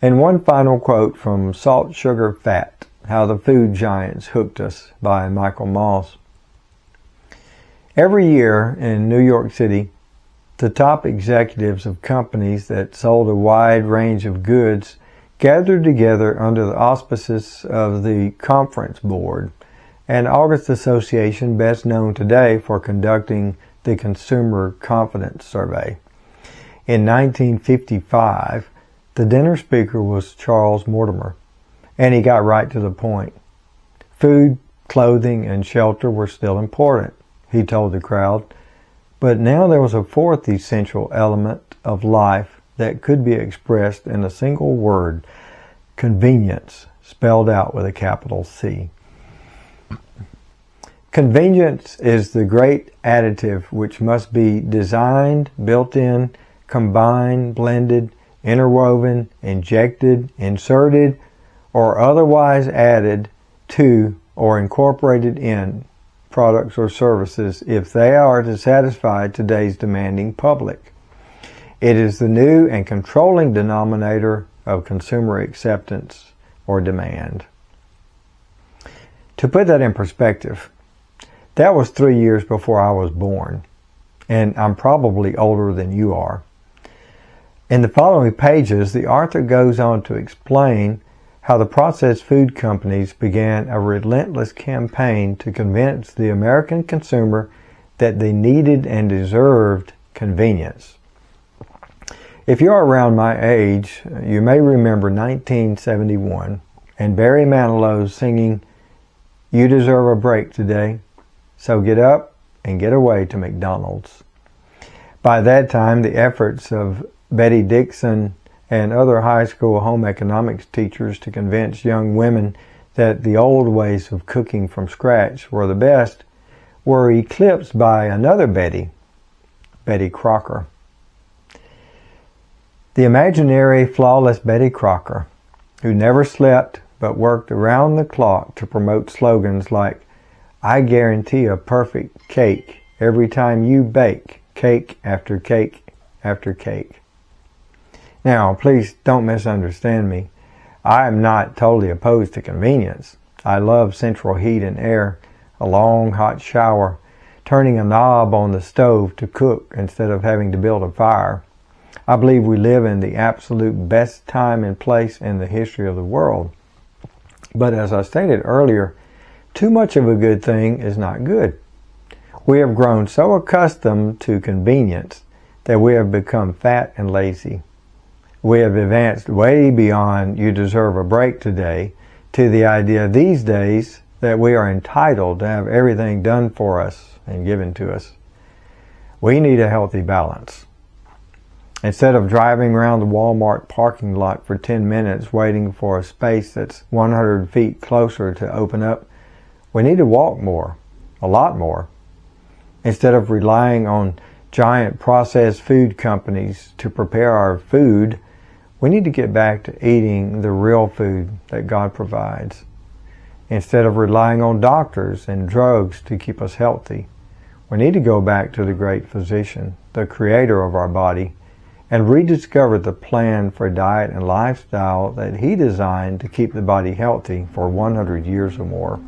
And one final quote from Salt, Sugar, Fat, How the Food Giants Hooked Us by Michael Moss. Every year in New York City, the top executives of companies that sold a wide range of goods gathered together under the auspices of the Conference Board, an August association best known today for conducting the Consumer Confidence Survey. In 1955, the dinner speaker was Charles Mortimer, and he got right to the point. Food, clothing, and shelter were still important, he told the crowd, but now there was a fourth essential element of life that could be expressed in a single word: convenience, spelled out with a capital C. Convenience is the great additive which must be designed, built in, combined, blended, interwoven, injected, inserted, or otherwise added to or incorporated in products or services if they are to satisfy today's demanding public. It is the new and controlling denominator of consumer acceptance or demand. To put that in perspective, that was 3 years before I was born, and I'm probably older than you are. In the following pages, the author goes on to explain how the processed food companies began a relentless campaign to convince the American consumer that they needed and deserved convenience. If you're around my age, you may remember 1971 and Barry Manilow singing, "You deserve a break today, so get up and get away to McDonald's." By that time, the efforts of Betty Dixon and other high school home economics teachers to convince young women that the old ways of cooking from scratch were the best were eclipsed by another Betty, Betty Crocker. The imaginary, flawless Betty Crocker, who never slept but worked around the clock to promote slogans like, "I guarantee a perfect cake every time you bake cake after cake after cake." Now, please don't misunderstand me. I am not totally opposed to convenience. I love central heat and air, a long hot shower, turning a knob on the stove to cook instead of having to build a fire. I believe we live in the absolute best time and place in the history of the world. But as I stated earlier, too much of a good thing is not good. We have grown so accustomed to convenience that we have become fat and lazy. We have advanced way beyond "you deserve a break today" to the idea these days that we are entitled to have everything done for us and given to us. We need a healthy balance. Instead of driving around the Walmart parking lot for 10 minutes waiting for a space that's 100 feet closer to open up, we need to walk more, a lot more. Instead of relying on giant processed food companies to prepare our food, we need to get back to eating the real food that God provides. Instead of relying on doctors and drugs to keep us healthy, we need to go back to the great physician, the creator of our body, and rediscover the plan for diet and lifestyle that he designed to keep the body healthy for 100 years or more.